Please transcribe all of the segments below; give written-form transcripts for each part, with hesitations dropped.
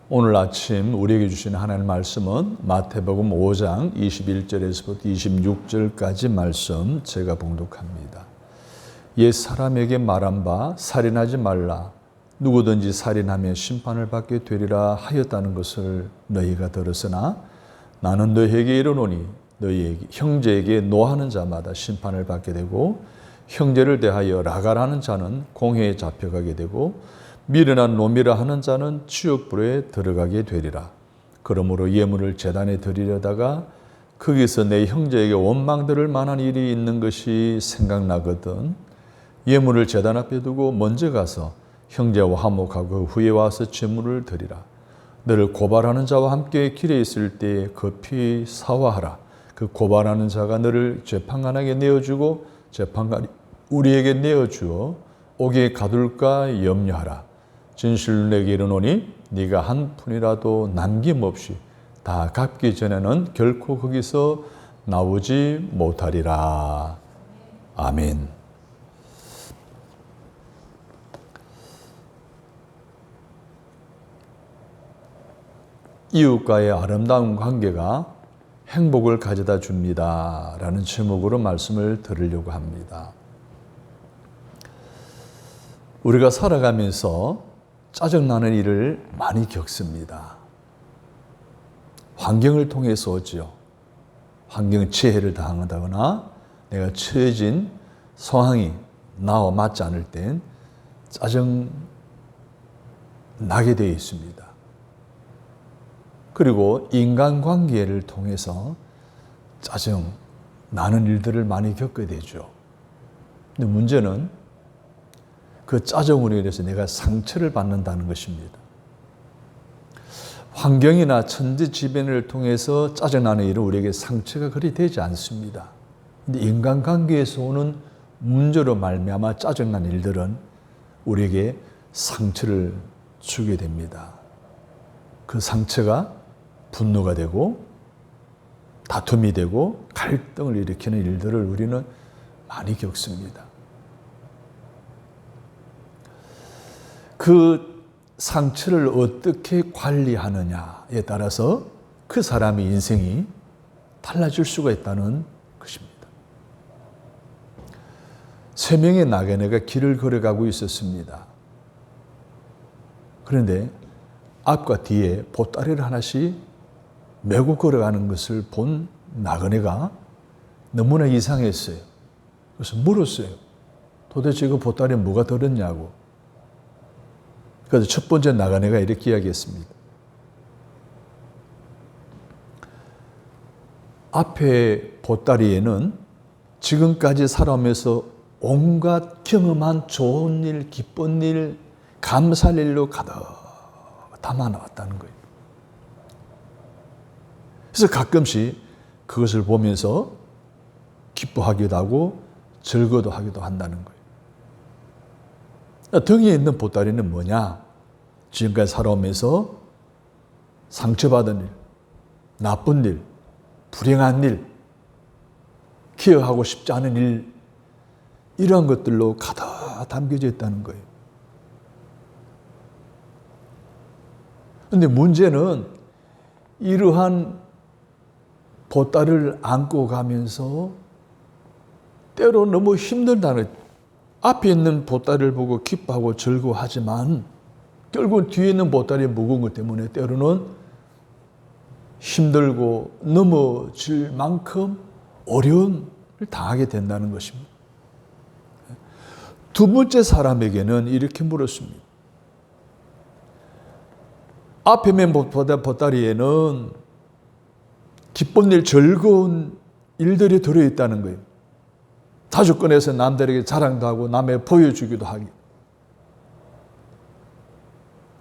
오늘 아침 우리에게 주신 하나님의 말씀은 마태복음 5장 21절에서부터 26절까지 말씀 제가 봉독합니다. 옛 사람에게 말한 바 살인하지 말라. 누구든지 살인하면 심판을 받게 되리라 하였다는 것을 너희가 들었으나 나는 너희에게 이르노니 너희 형제에게 노하는 자마다 심판을 받게 되고 형제를 대하여 라갈하는 자는 공회에 잡혀가게 되고 미련한 놈이라 하는 자는 지옥불에 들어가게 되리라. 그러므로 예물을 제단에 드리려다가 거기서 내 형제에게 원망들을 만한 일이 있는 것이 생각나거든 예물을 제단 앞에 두고 먼저 가서 형제와 화목하고 그 후에 와서 제물을 드리라. 너를 고발하는 자와 함께 길에 있을 때 급히 사화하라. 그 고발하는 자가 너를 재판관에게 내어주고 재판관이 우리에게 내어주어 옥에 가둘까 염려하라. 진실로 내게 이르노니 네가 한 푼이라도 남김없이 다 갚기 전에는 결코 거기서 나오지 못하리라. 아멘. 이웃과의 아름다운 관계가 행복을 가져다 줍니다. 라는 제목으로 말씀을 들으려고 합니다. 우리가 살아가면서 짜증나는 일을 많이 겪습니다. 환경을 통해서 오지요. 환경 재해를 당한다거나 내가 처해진 상황이 나와 맞지 않을 땐 짜증 나게 되어 있습니다. 그리고 인간관계를 통해서 짜증 나는 일들을 많이 겪게 되죠. 근데 문제는 그 짜증으로 인해서 내가 상처를 받는다는 것입니다. 환경이나 천재지변을 통해서 짜증나는 일은 우리에게 상처가 그리 되지 않습니다. 근데 인간관계에서 오는 문제로 말미암아 짜증난 일들은 우리에게 상처를 주게 됩니다. 그 상처가 분노가 되고 다툼이 되고 갈등을 일으키는 일들을 우리는 많이 겪습니다. 그 상처를 어떻게 관리하느냐에 따라서 그 사람의 인생이 달라질 수가 있다는 것입니다. 3명의 나그네가 길을 걸어가고 있었습니다. 그런데 앞과 뒤에 보따리를 하나씩 메고 걸어가는 것을 본 나그네가 너무나 이상했어요. 그래서 물었어요. 도대체 그 보따리에 뭐가 들었냐고. 그래서 첫 번째 나그네가 이렇게 이야기했습니다. 앞에 보따리에는 지금까지 살아오면서 온갖 경험한 좋은 일, 기쁜 일, 감사할 일로 가득 담아놨다는 거예요. 그래서 가끔씩 그것을 보면서 기뻐하기도 하고 즐거워도 하기도 한다는 거예요. 등에 있는 보따리는 뭐냐? 지금까지 살아오면서 상처받은 일, 나쁜 일, 불행한 일, 기억하고 싶지 않은 일, 이러한 것들로 가득 담겨져 있다는 거예요. 그런데 문제는 이러한 보따리를 안고 가면서 때로 너무 힘들다는 거예요. 앞에 있는 보따리를 보고 기뻐하고 즐거워하지만 결국 뒤에 있는 보따리 무거운 것 때문에 때로는 힘들고 넘어질 만큼 어려움을 당하게 된다는 것입니다. 두 번째 사람에게는 이렇게 물었습니다. 앞에 있는 보따리에는 기쁜 일, 즐거운 일들이 들어있다는 거예요. 자주 꺼내서 남들에게 자랑도 하고 남에게 보여주기도 하기.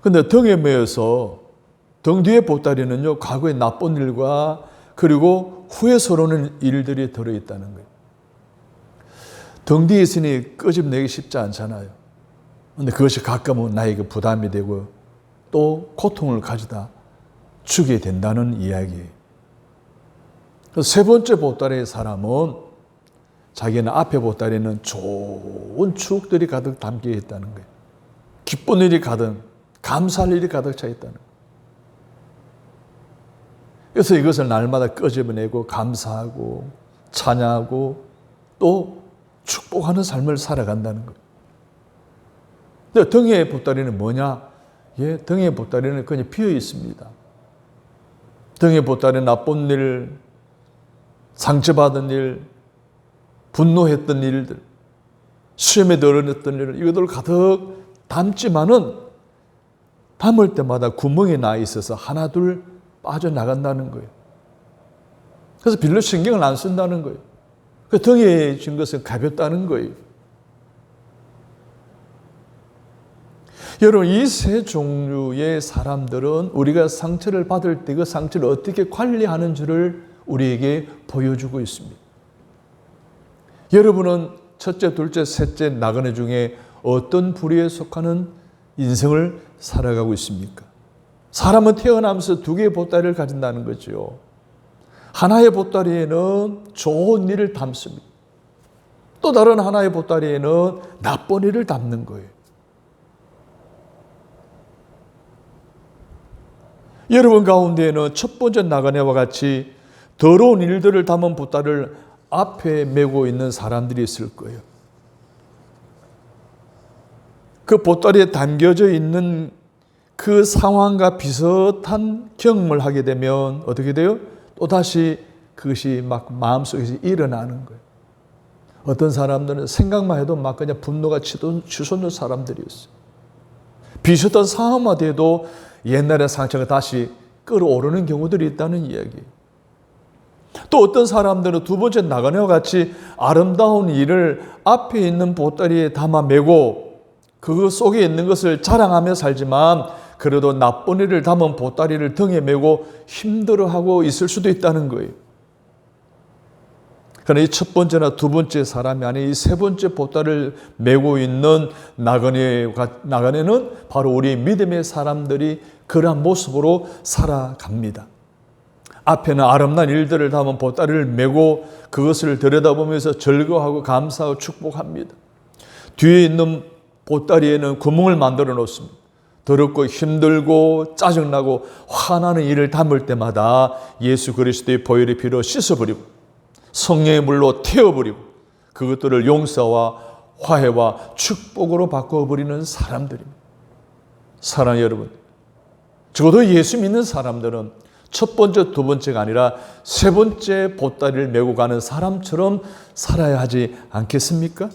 그런데 등에 매여서 등 뒤에 보따리는요, 과거의 나쁜 일과 그리고 후회스러운 일들이 들어있다는 거예요. 등 뒤에 있으니 끄집내기 쉽지 않잖아요. 그런데 그것이 가끔은 나에게 부담이 되고 또 고통을 가져다 주게 된다는 이야기예요. 세 번째 보따리의 사람은 자기는 앞에 보따리는 좋은 추억들이 가득 담겨 있다는 거예요. 기쁜 일이 가득, 감사할 일이 가득 차 있다는 거예요. 그래서 이것을 날마다 끄집어내고 감사하고 찬양하고 또 축복하는 삶을 살아간다는 거예요. 근데 등의 보따리는 뭐냐? 예, 등의 보따리는 그냥 비어 있습니다. 등의 보따리는 나쁜 일, 상처받은 일, 분노했던 일들, 시험에 들어냈던 일, 이것들을 가득 담지만은 담을 때마다 구멍이 나 있어서 하나 둘 빠져나간다는 거예요. 그래서 별로 신경을 안 쓴다는 거예요. 그 등에 진 것은 가볍다는 거예요. 여러분, 이 세 종류의 사람들은 우리가 상처를 받을 때 그 상처를 어떻게 관리하는지를 우리에게 보여주고 있습니다. 여러분은 첫째, 둘째, 셋째 나그네 중에 어떤 부류에 속하는 인생을 살아가고 있습니까? 사람은 태어나면서 두 개의 보따리를 가진다는 거죠. 하나의 보따리에는 좋은 일을 담습니다. 또 다른 하나의 보따리에는 나쁜 일을 담는 거예요. 여러분 가운데에는 첫 번째 나그네와 같이 더러운 일들을 담은 보따리를 앞에 메고 있는 사람들이 있을 거예요. 그 보따리에 담겨져 있는 그 상황과 비슷한 경험을 하게 되면 어떻게 돼요? 또다시 그것이 막 마음속에서 일어나는 거예요. 어떤 사람들은 생각만 해도 막 그냥 분노가 치솟는 사람들이었어요. 비슷한 상황만 돼도 옛날의 상처가 다시 끌어오르는 경우들이 있다는 이야기예요. 또 어떤 사람들은 두 번째 나그네와 같이 아름다운 일을 앞에 있는 보따리에 담아 메고 그 속에 있는 것을 자랑하며 살지만 그래도 나쁜 일을 담은 보따리를 등에 메고 힘들어하고 있을 수도 있다는 거예요. 그러나 이 첫 번째나 두 번째 사람이 아닌 이 세 번째 보따리를 메고 있는 나그네는 바로 우리 믿음의 사람들이 그러한 모습으로 살아갑니다. 앞에는 아름다운 일들을 담은 보따리를 메고 그것을 들여다보면서 즐거워하고 감사하고 축복합니다. 뒤에 있는 보따리에는 구멍을 만들어 놓습니다. 더럽고 힘들고 짜증나고 화나는 일을 담을 때마다 예수 그리스도의 보혈의 피로 씻어버리고 성령의 물로 태워버리고 그것들을 용서와 화해와 축복으로 바꿔버리는 사람들입니다. 사랑하는 여러분, 적어도 예수 믿는 사람들은 첫 번째, 두 번째가 아니라 세 번째 보따리를 메고 가는 사람처럼 살아야 하지 않겠습니까?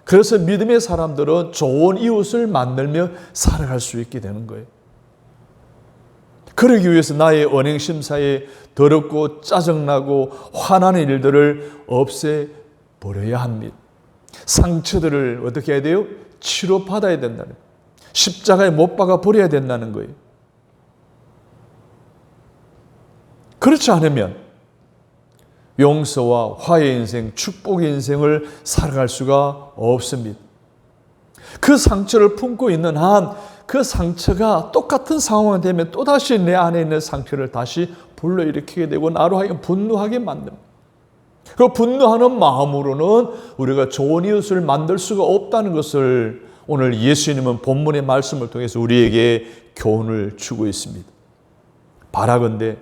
그래서 믿음의 사람들은 좋은 이웃을 만들며 살아갈 수 있게 되는 거예요. 그러기 위해서 나의 언행심사에 더럽고 짜증나고 화나는 일들을 없애버려야 합니다. 상처들을 어떻게 해야 돼요? 치료받아야 된다는 거예요. 십자가에 못 박아 버려야 된다는 거예요. 그렇지 않으면 용서와 화해 인생, 축복의 인생을 살아갈 수가 없습니다. 그 상처를 품고 있는 한 그 상처가 똑같은 상황이 되면 또다시 내 안에 있는 상처를 다시 불러일으키게 되고 나로 하여금 분노하게 만듭니다. 그 분노하는 마음으로는 우리가 좋은 이웃을 만들 수가 없다는 것을 오늘 예수님은 본문의 말씀을 통해서 우리에게 교훈을 주고 있습니다. 바라건대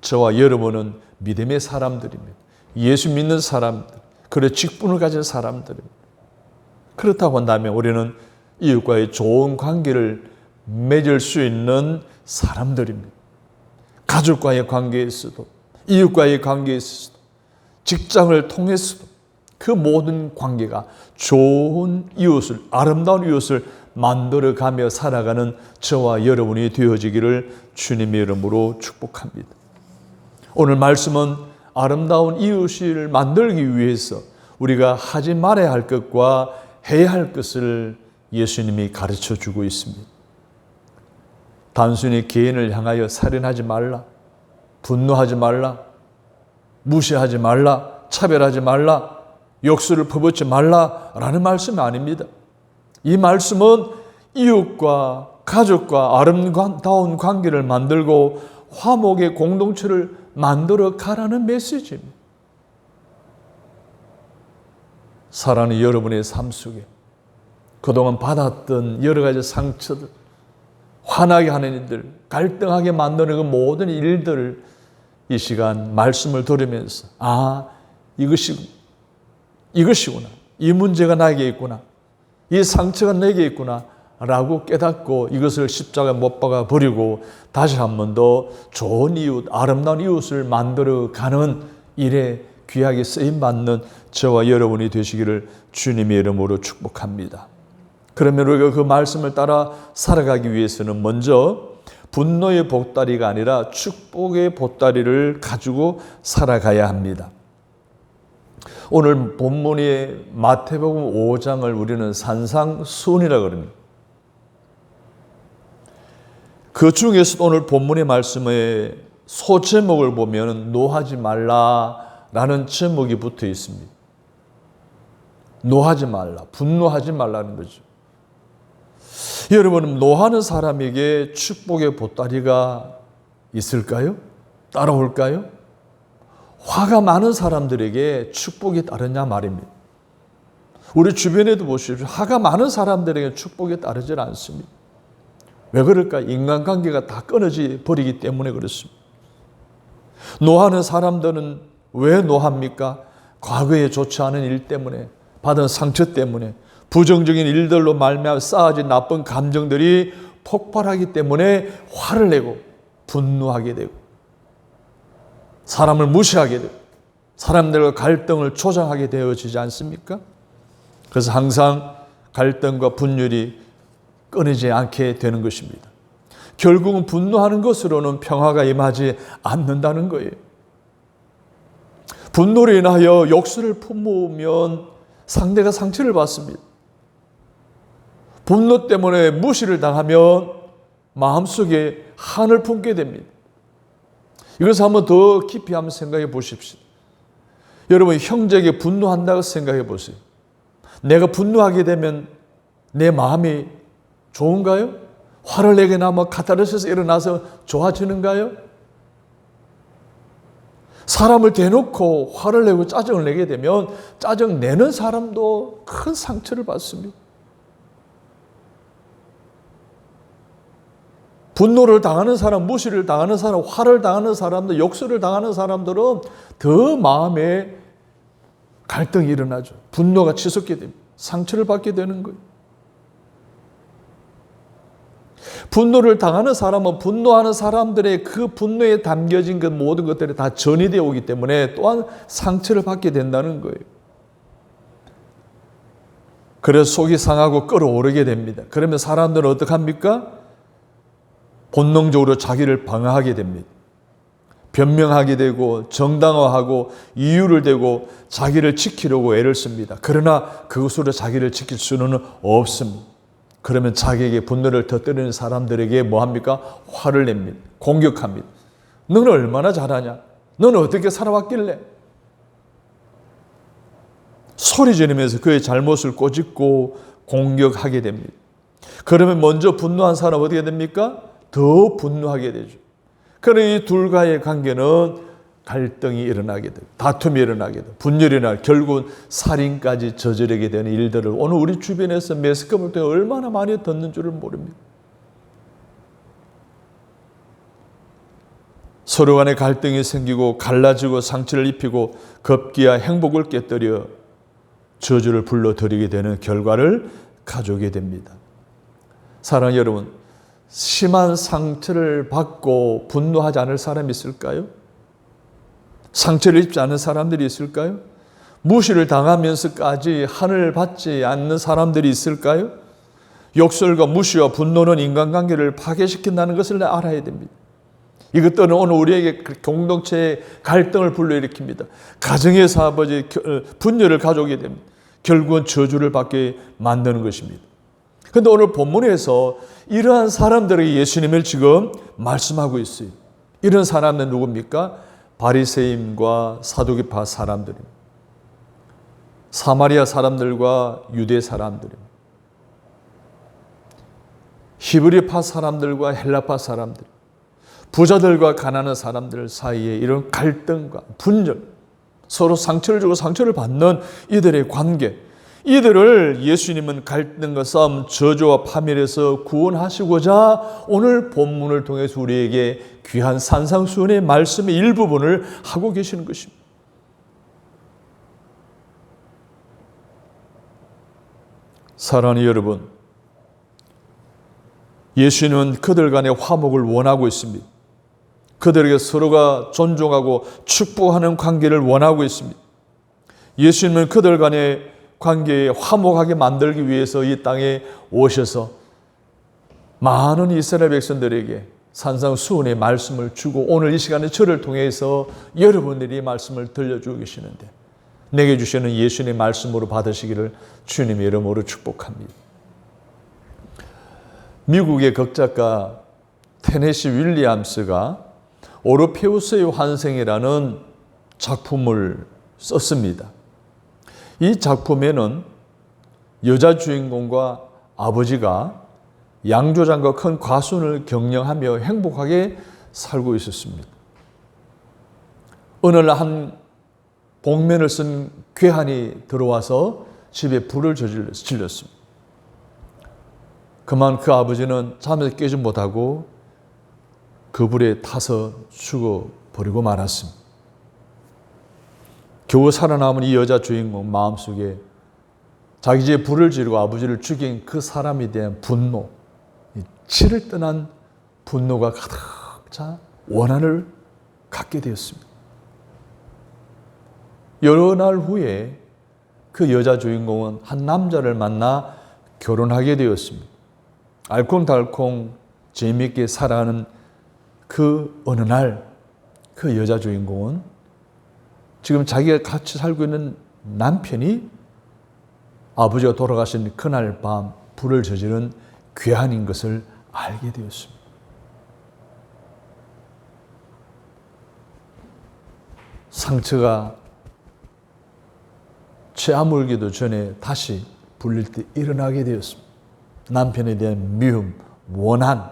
저와 여러분은 믿음의 사람들입니다. 예수 믿는 사람들, 그래 직분을 가진 사람들입니다. 그렇다고 한다면 우리는 이웃과의 좋은 관계를 맺을 수 있는 사람들입니다. 가족과의 관계에서도, 이웃과의 관계에서도, 직장을 통해서도 그 모든 관계가 좋은 이웃을, 아름다운 이웃을 만들어가며 살아가는 저와 여러분이 되어지기를 주님의 이름으로 축복합니다. 오늘 말씀은 아름다운 이웃을 만들기 위해서 우리가 하지 말아야 할 것과 해야 할 것을 예수님이 가르쳐 주고 있습니다. 단순히 개인을 향하여 살인하지 말라, 분노하지 말라, 무시하지 말라, 차별하지 말라, 욕설을 퍼붓지 말라라는 말씀이 아닙니다. 이 말씀은 이웃과 가족과 아름다운 관계를 만들고 화목의 공동체를 만들어 가라는 메시지입니다. 사랑하는 여러분의 삶 속에 그동안 받았던 여러 가지 상처들, 화나게 하는 일들, 갈등하게 만드는 그 모든 일들을 이 시간 말씀을 들으면서 이것이구나. 이 문제가 나에게 있구나. 이 상처가 내게 있구나 라고 깨닫고 이것을 십자가에 못 박아 버리고 다시 한 번 더 좋은 이웃, 아름다운 이웃을 만들어 가는 일에 귀하게 쓰임받는 저와 여러분이 되시기를 주님의 이름으로 축복합니다. 그러면 우리가 그 말씀을 따라 살아가기 위해서는 먼저 분노의 보따리가 아니라 축복의 보따리를 가지고 살아가야 합니다. 오늘 본문의 마태복음 5장을 우리는 산상수훈이라고 합니다. 그 중에서 오늘 본문의 말씀의 소제목을 보면 노하지 말라라는 제목이 붙어 있습니다. 노하지 말라, 분노하지 말라는 거죠. 여러분, 노하는 사람에게 축복의 보따리가 있을까요? 따라올까요? 화가 많은 사람들에게 축복이 따르냐 말입니다. 우리 주변에도 보십시오. 화가 많은 사람들에게 축복이 따르질 않습니다. 왜 그럴까? 인간관계가 다 끊어져 버리기 때문에 그렇습니다. 노하는 사람들은 왜 노합니까? 과거에 좋지 않은 일 때문에, 받은 상처 때문에, 부정적인 일들로 말미암아 쌓아진 나쁜 감정들이 폭발하기 때문에 화를 내고 분노하게 되고 사람을 무시하게 되고 사람들과 갈등을 조장하게 되어지지 않습니까? 그래서 항상 갈등과 분열이 끊이지 않게 되는 것입니다. 결국은 분노하는 것으로는 평화가 임하지 않는다는 거예요. 분노로 인하여 욕설을 품으면 상대가 상처를 받습니다. 분노 때문에 무시를 당하면 마음속에 한을 품게 됩니다. 이것을 한번 더 깊이 한번 생각해 보십시오. 여러분, 형제에게 분노한다고 생각해 보세요. 내가 분노하게 되면 내 마음이 좋은가요? 화를 내거나 카타르시스 일어나서 좋아지는가요? 사람을 대놓고 화를 내고 짜증을 내게 되면 짜증 내는 사람도 큰 상처를 받습니다. 분노를 당하는 사람, 무시를 당하는 사람, 화를 당하는 사람들, 욕설을 당하는 사람들은 더 마음에 갈등이 일어나죠. 분노가 치솟게 됩니다. 상처를 받게 되는 거예요. 분노를 당하는 사람은 분노하는 사람들의 그 분노에 담겨진 그 모든 것들이 다 전이되어 오기 때문에 또한 상처를 받게 된다는 거예요. 그래서 속이 상하고 끓어오르게 됩니다. 그러면 사람들은 어떡합니까? 본능적으로 자기를 방어하게 됩니다. 변명하게 되고 정당화하고 이유를 대고 자기를 지키려고 애를 씁니다. 그러나 그것으로 자기를 지킬 수는 없습니다. 그러면 자기에게 분노를 터뜨리는 사람들에게 뭐합니까? 화를 냅니다. 공격합니다. 너는 얼마나 잘하냐? 너는 어떻게 살아왔길래? 소리 지르면서 그의 잘못을 꼬집고 공격하게 됩니다. 그러면 먼저 분노한 사람은 어떻게 됩니까? 더 분노하게 되죠. 그러나 이 둘과의 관계는 갈등이 일어나게 되고 다툼이 일어나게 되고 분열이 일어나고 결국은 살인까지 저지르게 되는 일들을 오늘 우리 주변에서 매스컴을 통해 얼마나 많이 듣는 줄을 모릅니다. 서로 간에 갈등이 생기고 갈라지고 상처를 입히고 급기야 행복을 깨뜨려 저주를 불러들이게 되는 결과를 가져오게 됩니다. 사랑하는 여러분, 심한 상처를 받고 분노하지 않을 사람이 있을까요? 상처를 입지 않은 사람들이 있을까요? 무시를 당하면서까지 한을 받지 않는 사람들이 있을까요? 욕설과 무시와 분노는 인간관계를 파괴시킨다는 것을 알아야 됩니다. 이것들은 오늘 우리에게 공동체의 갈등을 불러일으킵니다. 가정에서 아버지 분열을 가져오게 됩니다. 결국은 저주를 받게 만드는 것입니다. 그런데 오늘 본문에서 이러한 사람들에게 예수님을 지금 말씀하고 있어요. 이런 사람들은 누굽니까? 바리새인과 사두개파 사람들입니다. 사마리아 사람들과 유대 사람들입니다. 히브리파 사람들과 헬라파 사람들, 부자들과 가난한 사람들 사이에 이런 갈등과 분열, 서로 상처를 주고 상처를 받는 이들의 관계, 이들을 예수님은 갈등과 싸움, 저주와 파멸에서 구원하시고자 오늘 본문을 통해서 우리에게 귀한 산상수훈의 말씀의 일부분을 하고 계시는 것입니다. 사랑하는 여러분, 예수님은 그들 간의 화목을 원하고 있습니다. 그들에게 서로가 존중하고 축복하는 관계를 원하고 있습니다. 예수님은 그들 간의 관계에 화목하게 만들기 위해서 이 땅에 오셔서 많은 이스라엘 백성들에게 산상수훈의 말씀을 주고 오늘 이 시간에 저를 통해서 여러분들이 말씀을 들려주고 계시는데 내게 주시는 예수님의 말씀으로 받으시기를 주님의 이름으로 축복합니다. 미국의 극작가 테네시 윌리엄스가 오르페우스의 환생이라는 작품을 썼습니다. 이 작품에는 여자 주인공과 아버지가 양조장과 큰 과순을 경영하며 행복하게 살고 있었습니다. 어느 날 한 복면을 쓴 괴한이 들어와서 집에 불을 질렀습니다. 그만 그 아버지는 잠에서 깨지 못하고 그 불에 타서 죽어버리고 말았습니다. 겨우 살아남은 이 여자 주인공 마음속에 자기 집에 불을 지르고 아버지를 죽인 그 사람에 대한 분노, 치를 떠난 분노가 가득 차 원한을 갖게 되었습니다. 여러 날 후에 그 여자 주인공은 한 남자를 만나 결혼하게 되었습니다. 알콩달콩 재미있게 살아가는 그 어느 날 그 여자 주인공은 지금 자기가 같이 살고 있는 남편이 아버지가 돌아가신 그날 밤 불을 저지른 괴한인 것을 알게 되었습니다. 상처가 채 아물기도 전에 다시 불릴 때 일어나게 되었습니다. 남편에 대한 미움, 원한이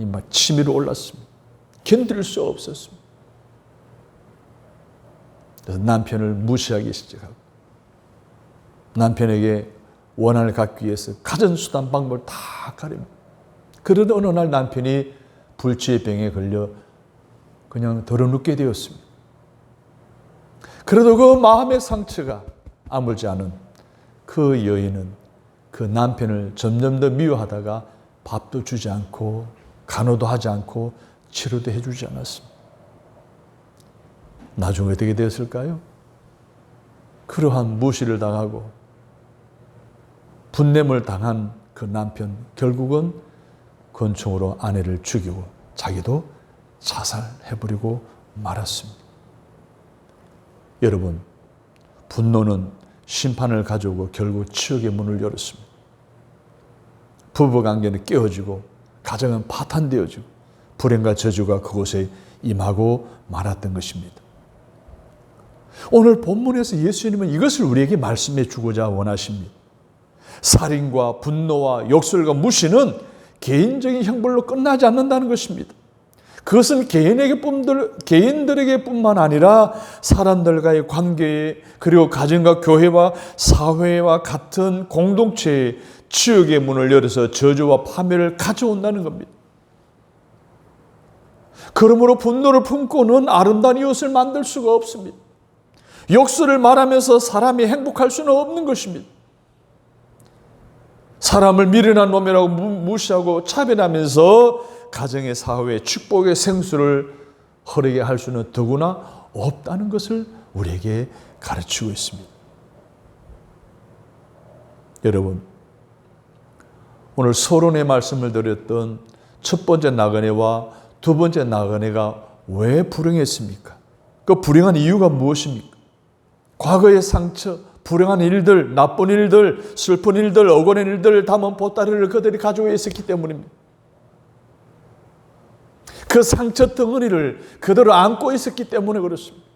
막 치밀어 올랐습니다. 견딜 수 없었습니다. 그래서 남편을 무시하기 시작하고 남편에게 원한을 갖기 위해서 가진 수단 방법을 다 가립니다. 그러다 어느 날 남편이 불치의 병에 걸려 그냥 덜어눕게 되었습니다. 그래도 그 마음의 상처가 아물지 않은 그 여인은 그 남편을 점점 더 미워하다가 밥도 주지 않고 간호도 하지 않고 치료도 해주지 않았습니다. 나중에 어떻게 되었을까요? 그러한 무시를 당하고 분냄을 당한 그 남편 결국은 권총으로 아내를 죽이고 자기도 자살해버리고 말았습니다. 여러분, 분노는 심판을 가져오고 결국 치욕의 문을 열었습니다. 부부관계는 깨어지고 가정은 파탄되어지고 불행과 저주가 그곳에 임하고 말았던 것입니다. 오늘 본문에서 예수님은 이것을 우리에게 말씀해 주고자 원하십니다. 살인과 분노와 욕설과 무시는 개인적인 형벌로 끝나지 않는다는 것입니다. 그것은 개인들에게 뿐만 아니라 사람들과의 관계에 그리고 가정과 교회와 사회와 같은 공동체의 치욕의 문을 열어서 저주와 파멸을 가져온다는 겁니다. 그러므로 분노를 품고는 아름다운 이웃을 만들 수가 없습니다. 욕설을 말하면서 사람이 행복할 수는 없는 것입니다. 사람을 미련한 놈이라고 무시하고 차별하면서 가정의 사회의 축복의 생수를 흐르게 할 수는 더구나 없다는 것을 우리에게 가르치고 있습니다. 여러분, 오늘 서론의 말씀을 드렸던 첫 번째 나그네와 두 번째 나그네가 왜 불행했습니까? 그 불행한 이유가 무엇입니까? 과거의 상처, 불행한 일들, 나쁜 일들, 슬픈 일들, 억울한 일들 담은 보따리를 그들이 가지고 있었기 때문입니다. 그 상처 덩어리를 그대로 안고 있었기 때문에 그렇습니다.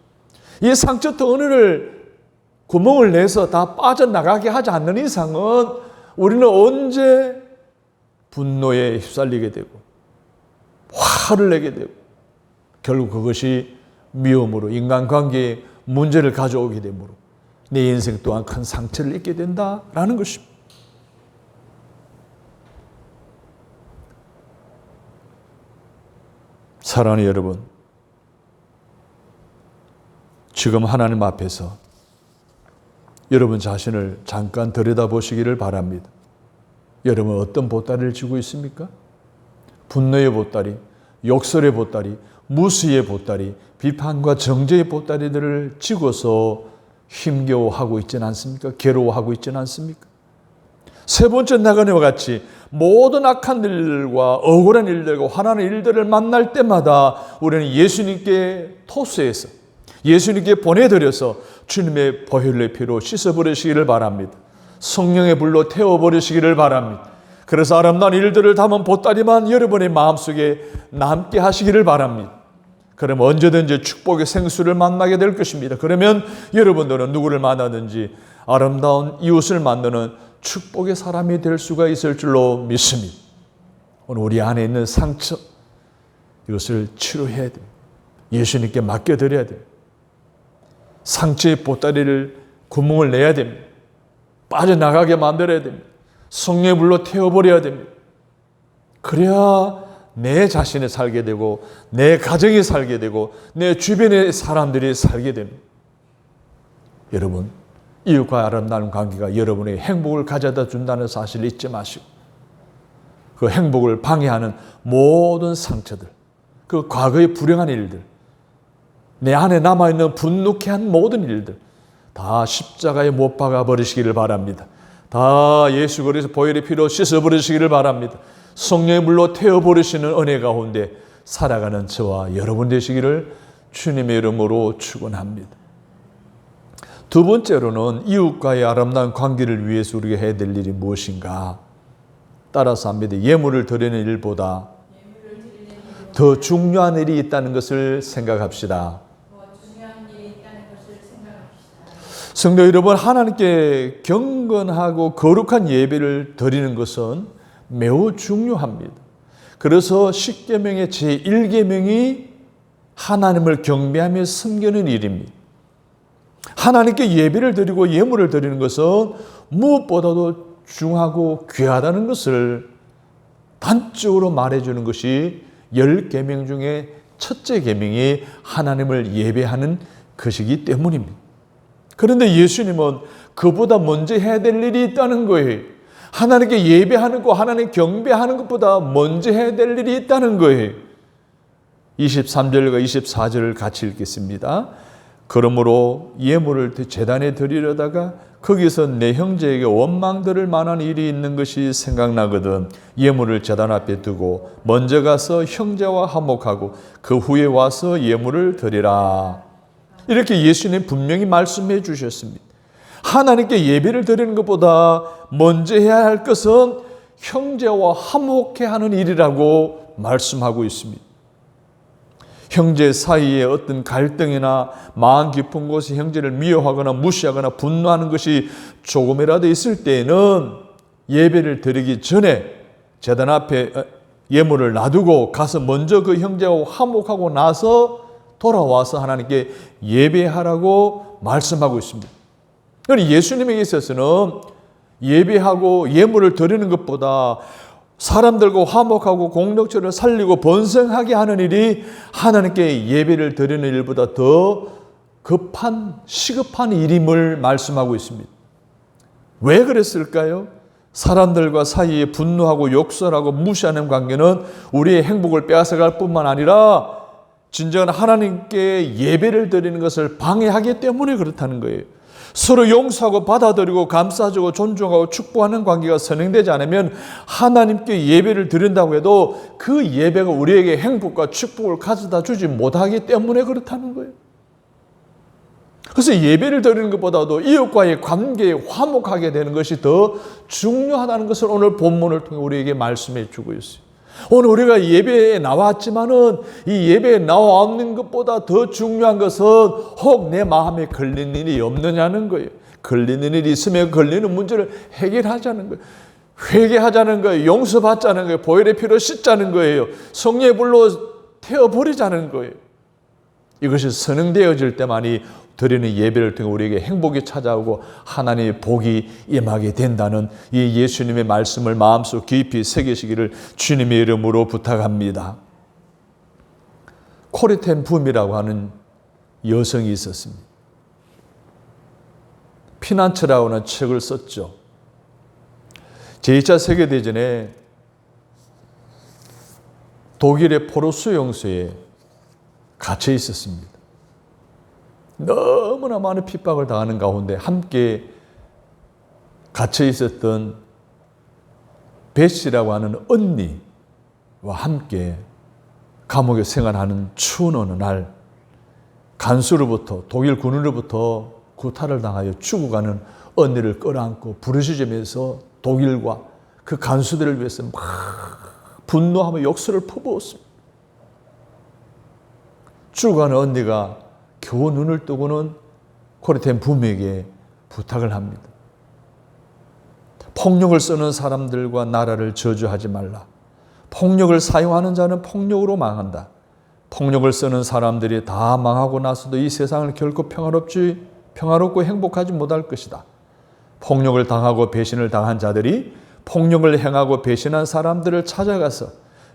이 상처 덩어리를 구멍을 내서 다 빠져나가게 하지 않는 이상은 우리는 언제 분노에 휩쓸리게 되고 화를 내게 되고 결국 그것이 미움으로 인간관계에 문제를 가져오게 되므로 내 인생 또한 큰 상처를 입게 된다라는 것입니다. 사랑하는 여러분, 지금 하나님 앞에서 여러분 자신을 잠깐 들여다보시기를 바랍니다. 여러분 어떤 보따리를 쥐고 있습니까? 분노의 보따리, 욕설의 보따리, 무시의 보따리, 비판과 정죄의 보따리들을 쥐고서 힘겨워하고 있지는 않습니까? 괴로워하고 있지는 않습니까? 세 번째 나그네와 같이 모든 악한 일들과 억울한 일들과 화나는 일들을 만날 때마다 우리는 예수님께 토스해서 예수님께 보내드려서 주님의 보혈의 피로 씻어버리시기를 바랍니다. 성령의 불로 태워버리시기를 바랍니다. 그래서 아름다운 일들을 담은 보따리만 여러분의 마음속에 남게 하시기를 바랍니다. 그럼 언제든지 축복의 생수를 만나게 될 것입니다. 그러면 여러분들은 누구를 만나든지 아름다운 이웃을 만드는 축복의 사람이 될 수가 있을 줄로 믿습니다. 오늘 우리 안에 있는 상처, 이것을 치료해야 됩니다. 예수님께 맡겨드려야 됩니다. 상처의 보따리를 구멍을 내야 됩니다. 빠져나가게 만들어야 됩니다. 성령의 불로 태워버려야 됩니다. 그래야 내 자신이 살게 되고 내 가정이 살게 되고 내 주변의 사람들이 살게 됩니다. 여러분, 이웃과 아름다운 관계가 여러분의 행복을 가져다 준다는 사실을 잊지 마시고 그 행복을 방해하는 모든 상처들, 그 과거의 불행한 일들, 내 안에 남아있는 분노케 한 모든 일들 다 십자가에 못 박아 버리시기를 바랍니다. 다 예수 그리스도 보혈의 피로 씻어버리시기를 바랍니다. 성령의 물로 태워버리시는 은혜 가운데 살아가는 저와 여러분 되시기를 주님의 이름으로 축원합니다. 두 번째로는 이웃과의 아름다운 관계를 위해서 우리가 해야 될 일이 무엇인가? 따라서 합니다. 예물을 드리는 일보다 더 중요한 일이 있다는 것을 생각합시다. 성도 여러분, 하나님께 경건하고 거룩한 예배를 드리는 것은 매우 중요합니다. 그래서 십계명의 제1계명이 하나님을 경배하며 섬기는 일입니다. 하나님께 예배를 드리고 예물을 드리는 것은 무엇보다도 중하고 귀하다는 것을 단적으로 말해주는 것이 10계명 중에 첫째 계명이 하나님을 예배하는 것이기 때문입니다. 그런데 예수님은 그보다 먼저 해야 될 일이 있다는 거예요. 하나님께 예배하는 것, 하나님 경배하는 것보다 먼저 해야 될 일이 있다는 거예요. 23절과 24절을 같이 읽겠습니다. 그러므로 예물을 제단에 드리려다가 거기서 내 형제에게 원망 들을 만한 일이 있는 것이 생각나거든 예물을 제단 앞에 두고 먼저 가서 형제와 화목하고 그 후에 와서 예물을 드리라. 이렇게 예수님 분명히 말씀해 주셨습니다. 하나님께 예배를 드리는 것보다 먼저 해야 할 것은 형제와 화목해 하는 일이라고 말씀하고 있습니다. 형제 사이에 어떤 갈등이나 마음 깊은 곳에 형제를 미워하거나 무시하거나 분노하는 것이 조금이라도 있을 때에는 예배를 드리기 전에 제단 앞에 예물을 놔두고 가서 먼저 그 형제와 화목하고 나서 돌아와서 하나님께 예배하라고 말씀하고 있습니다. 그러니 예수님에게 있어서는 예배하고 예물을 드리는 것보다 사람들과 화목하고 공동체를 살리고 번성하게 하는 일이 하나님께 예배를 드리는 일보다 더 급한 시급한 일임을 말씀하고 있습니다. 왜 그랬을까요? 사람들과 사이에 분노하고 욕설하고 무시하는 관계는 우리의 행복을 빼앗아갈 뿐만 아니라 진정한 하나님께 예배를 드리는 것을 방해하기 때문에 그렇다는 거예요. 서로 용서하고 받아들이고 감싸주고 존중하고 축복하는 관계가 선행되지 않으면 하나님께 예배를 드린다고 해도 그 예배가 우리에게 행복과 축복을 가져다 주지 못하기 때문에 그렇다는 거예요. 그래서 예배를 드리는 것보다도 이웃과의 관계에 화목하게 되는 것이 더 중요하다는 것을 오늘 본문을 통해 우리에게 말씀해 주고 있어요. 오늘 우리가 예배에 나왔지만은 이 예배에 나오는 것보다 더 중요한 것은 혹 내 마음에 걸리는 일이 없느냐는 거예요. 걸리는 일이 있으면 걸리는 문제를 해결하자는 거예요. 회개하자는 거예요. 용서받자는 거예요. 보혈의 피로 씻자는 거예요. 성령의 불로 태워버리자는 거예요. 이것이 선행되어질 때만이 드리는 예배를 통해 우리에게 행복이 찾아오고 하나님의 복이 임하게 된다는 이 예수님의 말씀을 마음속 깊이 새기시기를 주님의 이름으로 부탁합니다. 코리 텐 붐이라고 하는 여성이 있었습니다. 피난처라고 하는 책을 썼죠. 제2차 세계대전에 독일의 포로 수용소에 갇혀 있었습니다. 너무나 많은 핍박을 당하는 가운데 함께 갇혀 있었던 베시라고 하는 언니와 함께 감옥에 생활하는 추운 어느 날 간수로부터 독일 군으로부터 구타를 당하여 죽어가는 언니를 끌어안고 부르짖으면서 독일과 그 간수들을 위해서 막 분노하며 욕설을 퍼부었습니다. 죽어가는 언니가 겨우 눈을 뜨고는 코리 텐 붐에게 부탁을 합니다. 폭력을 쓰는 사람들과 나라를 저주하지 말라. 폭력을 사용하는 자는 폭력으로 망한다. 폭력을 쓰는 사람들이 다 망하고 나서도 이 세상을 결코 평화롭고 행복하지 못할 것이다. 폭력을 당하고 배신을 당한 자들이 폭력을 행하고 배신한 사람들을 찾아가서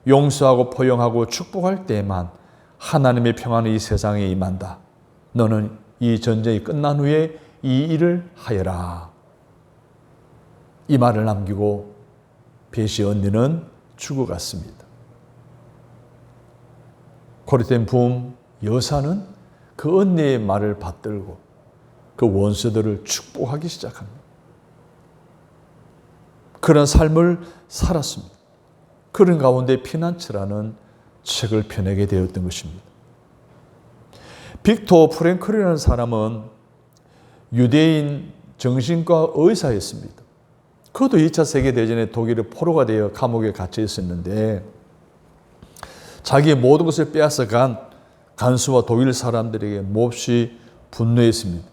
용서하고 포용하고 축복할 때에만 하나님의 평안이 이 세상에 임한다. 너는 이 전쟁이 끝난 후에 이 일을 하여라. 이 말을 남기고 베시 언니는 죽어갔습니다. 코리 텐 붐 여사는 그 언니의 말을 받들고 그 원수들을 축복하기 시작합니다. 그런 삶을 살았습니다. 그런 가운데 피난처라는 책을 펴내게 되었던 것입니다. 빅토 프랭클이라는 사람은 유대인 정신과 의사였습니다. 그것도 2차 세계대전에 독일의 포로가 되어 감옥에 갇혀 있었는데 자기의 모든 것을 빼앗아간 간수와 독일 사람들에게 몹시 분노했습니다.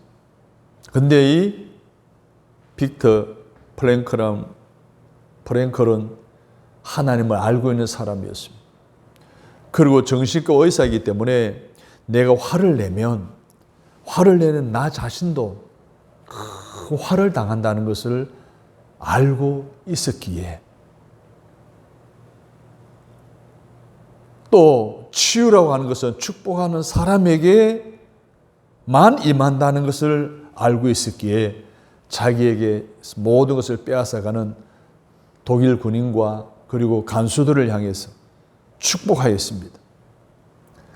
그런데 이 빅터 프랭클은 하나님을 알고 있는 사람이었습니다. 그리고 정신과 의사이기 때문에 내가 화를 내면 화를 내는 나 자신도 그 화를 당한다는 것을 알고 있었기에 또 치유라고 하는 것은 축복하는 사람에게만 임한다는 것을 알고 있었기에 자기에게 모든 것을 빼앗아가는 독일 군인과 그리고 간수들을 향해서 축복하였습니다.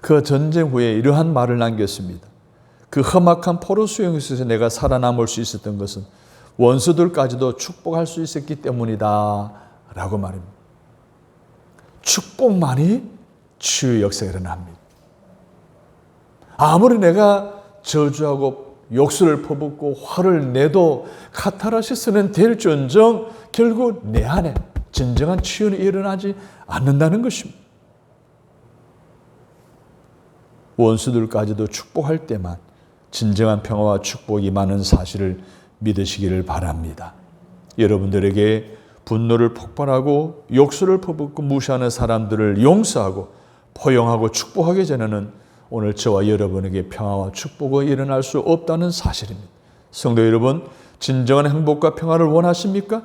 그 전쟁 후에 이러한 말을 남겼습니다. 그 험악한 포로 수용소에서 내가 살아남을 수 있었던 것은 원수들까지도 축복할 수 있었기 때문이다 라고 말합니다. 축복만이 치유의 역사가 일어납니다. 아무리 내가 저주하고 욕설을 퍼붓고 화를 내도 카타르시스는 될지언정 결국 내 안에 진정한 치유는 일어나지 않는다는 것입니다. 원수들까지도 축복할 때만 진정한 평화와 축복이 임하는 사실을 믿으시기를 바랍니다. 여러분들에게 분노를 폭발하고 욕설을 퍼붓고 무시하는 사람들을 용서하고 포용하고 축복하기 전에는 오늘 저와 여러분에게 평화와 축복이 일어날 수 없다는 사실입니다. 성도 여러분, 진정한 행복과 평화를 원하십니까?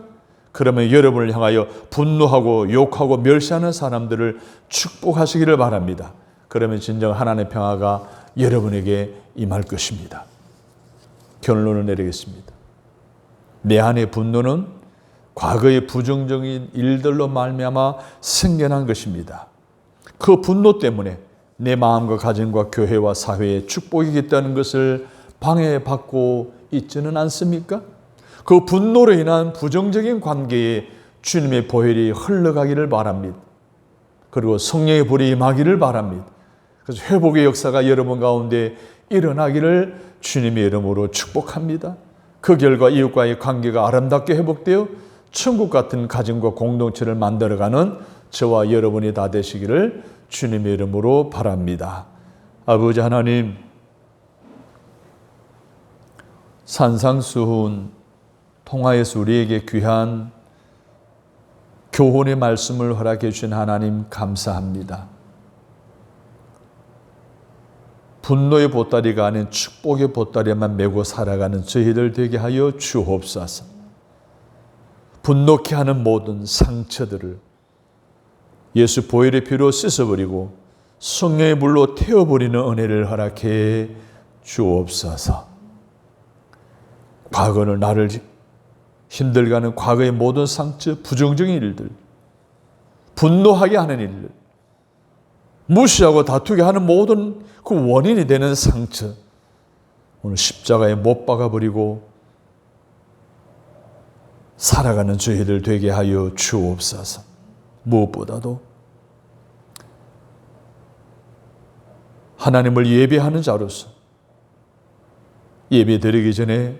그러면 여러분을 향하여 분노하고 욕하고 멸시하는 사람들을 축복하시기를 바랍니다. 그러면 진정 하나님의 평화가 여러분에게 임할 것입니다. 결론을 내리겠습니다. 내 안의 분노는 과거의 부정적인 일들로 말미암아 생겨난 것입니다. 그 분노 때문에 내 마음과 가정과 교회와 사회에 축복이 있다는 것을 방해받고 있지는 않습니까? 그 분노로 인한 부정적인 관계에 주님의 보혈이 흘러가기를 바랍니다. 그리고 성령의 불이 임하기를 바랍니다. 그래서 회복의 역사가 여러분 가운데 일어나기를 주님의 이름으로 축복합니다. 그 결과 이웃과의 관계가 아름답게 회복되어 천국 같은 가정과 공동체를 만들어가는 저와 여러분이 다 되시기를 주님의 이름으로 바랍니다. 아버지 하나님, 산상수훈 통화에서 우리에게 귀한 교훈의 말씀을 허락해 주신 하나님 감사합니다. 분노의 보따리가 아닌 축복의 보따리만 메고 살아가는 저희들 되게 하여 주옵소서. 분노케 하는 모든 상처들을 예수 보혈의 피로 씻어버리고 성령의 불로 태워버리는 은혜를 허락해 주옵소서. 과거는 나를 힘들게 하는 과거의 모든 상처, 부정적인 일들, 분노하게 하는 일들, 무시하고 다투게 하는 모든 그 원인이 되는 상처, 오늘 십자가에 못 박아버리고 살아가는 저희들 되게 하여 주옵소서. 무엇보다도 하나님을 예배하는 자로서 예배 드리기 전에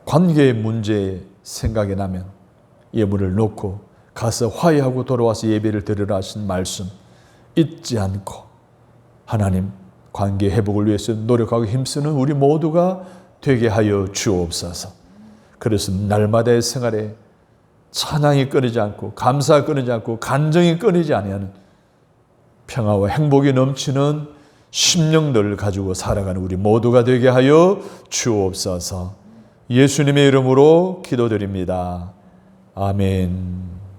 관계의 문제 생각이 나면 예물을 놓고 가서 화해하고 돌아와서 예배를 드리라 하신 말씀 잊지 않고 하나님 관계 회복을 위해서 노력하고 힘쓰는 우리 모두가 되게 하여 주옵소서. 그래서 날마다의 생활에 찬양이 끊이지 않고 감사가 끊이지 않고 간정이 끊이지 아니하는 평화와 행복이 넘치는 심령들을 가지고 살아가는 우리 모두가 되게 하여 주옵소서. 예수님의 이름으로 기도드립니다. 아멘.